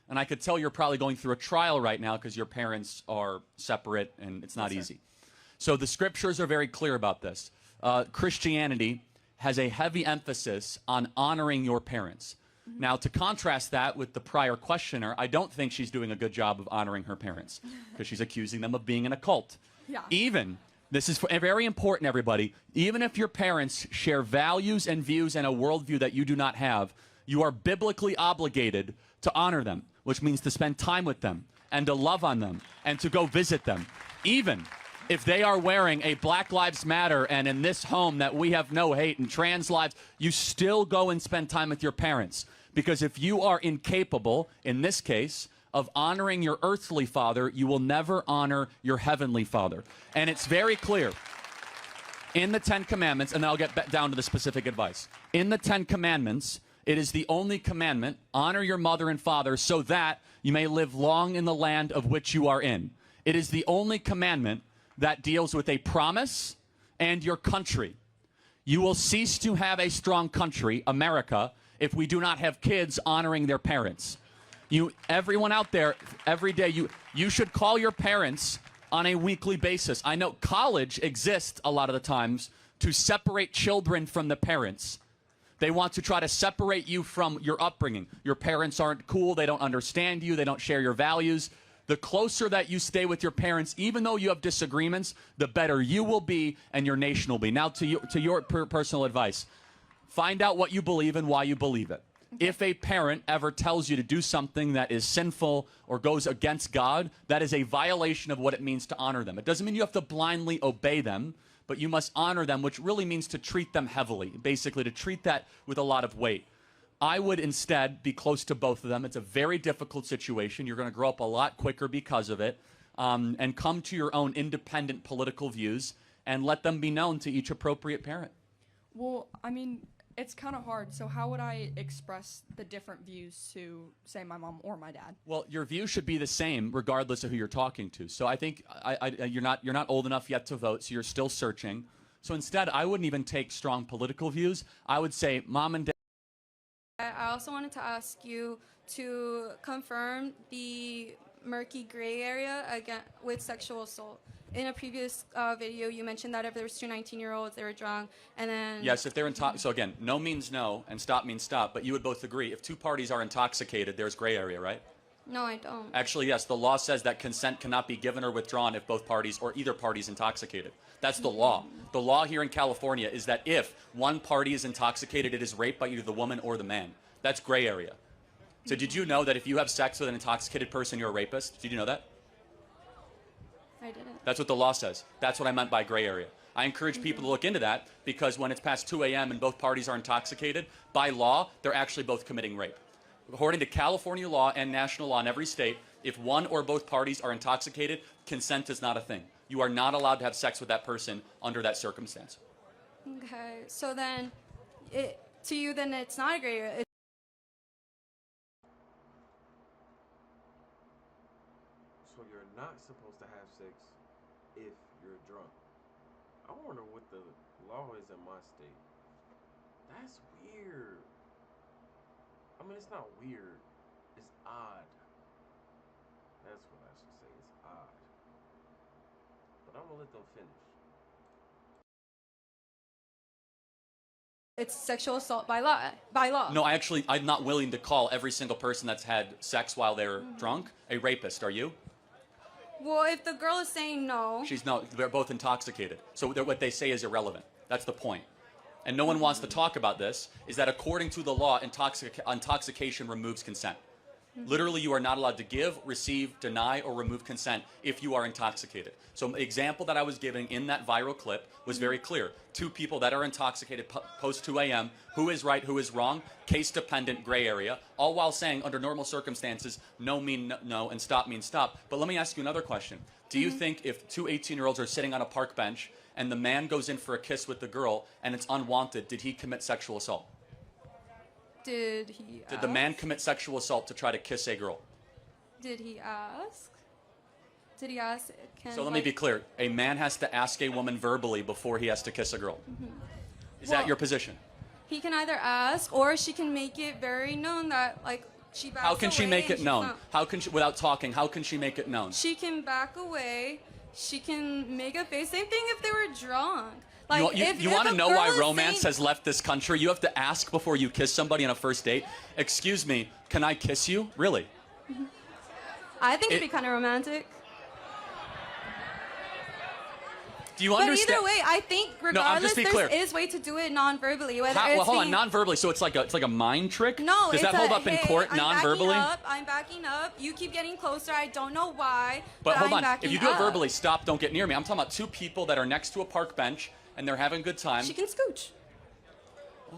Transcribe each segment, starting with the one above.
and I could tell you're probably going through a trial right now because your parents are separate and it's not easy. So the scriptures are very clear about this. Christianity has a heavy emphasis on honoring your parents. Now, to contrast that with the prior questioner, I don't think she's doing a good job of honoring her parents because she's accusing them of being in a cult. This is very important, everybody, even if your parents share values and views and a worldview that you do not have, you are biblically obligated to honor them, which means to spend time with them and to love on them and to go visit them. Even if they are wearing a Black Lives Matter and in this home that we have no hate and trans lives, you still go and spend time with your parents. Because if you are incapable, in this case, of honoring your earthly father, you will never honor your heavenly father. And it's very clear in the Ten Commandments, and then I'll get down to the specific advice. In the Ten Commandments, it is the only commandment, honor your mother and father so that you may live long in the land of which you are in. It is the only commandment that deals with a promise and your country. You will cease to have a strong country, America, if we do not have kids honoring their parents. Everyone out there, every day, you should call your parents on a weekly basis. I know college exists a lot of the times to separate children from the parents. They want to try to separate you from your upbringing. Your parents aren't cool, they don't understand you, they don't share your values. The closer that you stay with your parents, even though you have disagreements, the better you will be and your nation will be. Now, to your personal advice, find out what you believe and why you believe it. If a parent ever tells you to do something that is sinful or goes against God, that is a violation of what it means to honor them. It doesn't mean you have to blindly obey them, but you must honor them, which really means to treat them heavily, basically to treat that with a lot of weight. I would instead be close to both of them. It's a very difficult situation. You're going to grow up a lot quicker because of it, and come to your own independent political views and let them be known to each appropriate parent. Well, I mean, it's kind of hard. So how would I express the different views to, say, my mom or my dad? Well, your views should be the same regardless of who you're talking to. So I think you're not old enough yet to vote, so you're still searching. So instead, I wouldn't even take strong political views. I would say, Mom and Dad. I also wanted to ask you to confirm the murky gray area again with sexual assault. In a previous video, you mentioned that if there was two 19-year-olds, they were drunk, and then... Yes, if they're intoxicated. So again, no means no, and stop means stop, but you would both agree, if two parties are intoxicated, there's gray area, right? No, I don't. Actually, yes, the law says that consent cannot be given or withdrawn if both parties or either party is intoxicated. That's the law. The law here in California is that if one party is intoxicated, it is rape by either the woman or the man. That's gray area. So did you know that if you have sex with an intoxicated person, you're a rapist? Did you know that? I didn't. That's what the law says. That's what I meant by gray area. I encourage people to look into that because when it's past 2 a.m. and both parties are intoxicated, by law, they're actually both committing rape. According to California law and national law in every state, if one or both parties are intoxicated, consent is not a thing. You are not allowed to have sex with that person under that circumstance. Okay, so then, to you, then it's not a gray area. So you're not supposed to have sex if you're drunk. I wonder what the law is in my state. That's weird. I mean, it's not weird. It's odd. That's what I should say. It's odd. But I'm gonna let them finish. It's sexual assault by law. By law. No, I'm not willing to call every single person that's had sex while they're drunk a rapist. Are you? Well, if the girl is saying no... They're both intoxicated. So what they say is irrelevant. That's the point. And no one wants to talk about this, is that according to the law, intoxication removes consent. Literally, you are not allowed to give, receive, deny, or remove consent if you are intoxicated. So the example that I was giving in that viral clip was very clear. Two people that are intoxicated post 2 a.m., who is right, who is wrong, case-dependent gray area, all while saying under normal circumstances, no mean no and stop means stop. But let me ask you another question. Do you think if two 18-year-olds are sitting on a park bench and the man goes in for a kiss with the girl and it's unwanted, did he commit sexual assault? Did he ask? Did the man commit sexual assault to try to kiss a girl? Did he ask? Did he ask? So let me be clear. A man has to ask a woman verbally before he has to kiss a girl. Is that your position? He can either ask or she can make it very known that, like, She backs How can she away make and it known? she's not- How can she, without talking, how can she make it known? She can back away. She can make a face. Same thing if they were drunk. Like, You if want to a know girl why is romance saying- has left this country? You have to ask before you kiss somebody on a first date. Excuse me, can I kiss you? Really? I think it'd be kind of romantic. Do you But understand? either way, I think regardless, just be there clear. is way to do it non-verbally. Whether How, it's well, hold on, being- non-verbally. So it's like a mind trick. No, does it's that hold a, up in hey, court I'm non-verbally? I'm backing up. You keep getting closer. I don't know why. But hold I'm on, backing if you do it up. verbally, stop, don't get near me. I'm talking about two people that are next to a park bench and they're having a good time. She can scooch.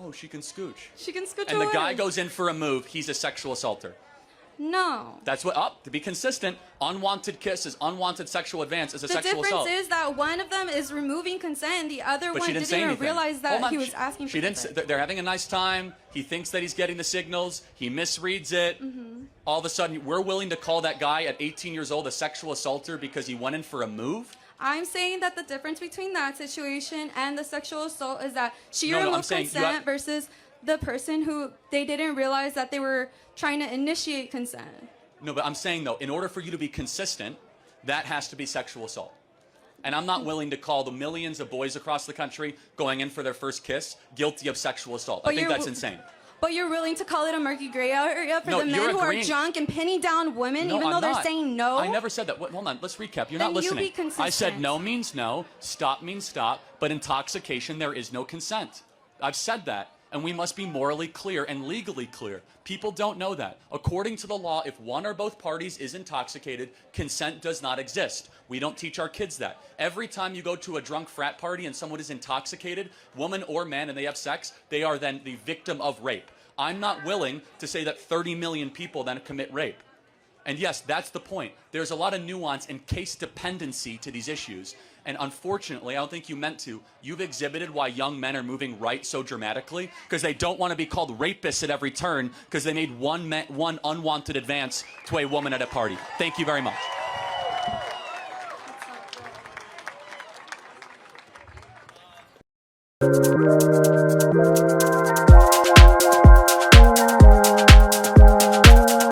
Oh, she can scooch. She can scooch And the away. guy goes in for a move. He's a sexual assaulter. No. That's what. To be consistent, unwanted kisses, unwanted sexual advance is a The sexual difference assault. is that one of them is removing consent, and the other But one she didn't didn't say even anything. realize that Hold on, he was asking for She didn't. consent. They're having a nice time. He thinks that he's getting the signals. He misreads it. All of a sudden, we're willing to call that guy at 18 years old a sexual assaulter because he went in for a move. I'm saying that the difference between that situation and the sexual assault is that she No, I'm removed saying you consent have- versus the person who they didn't realize that they were trying to initiate consent. No, but I'm saying though, in order for you to be consistent, that has to be sexual assault. And I'm not willing to call the millions of boys across the country going in for their first kiss guilty of sexual assault. I But think you're that's w- insane. But you're willing to call it a murky gray area for No, the men you're who agreeing. are drunk and pinning down women, No, even though I'm they're not. saying no? I never said that. Hold on, let's recap. You're Then not you listening. be consistent. I said no means no, stop means stop, but intoxication, there is no consent. I've said that, and we must be morally clear and legally clear. People don't know that. According to the law, if one or both parties is intoxicated, consent does not exist. We don't teach our kids that. Every time you go to a drunk frat party and someone is intoxicated, woman or man, and they have sex, they are then the victim of rape. I'm not willing to say that 30 million people then commit rape. And yes, that's the point. There's a lot of nuance and case dependency to these issues. And unfortunately, I don't think you meant to. You've exhibited why young men are moving right so dramatically because they don't want to be called rapists at every turn because they made one unwanted advance to a woman at a party. Thank you very much. That's not good.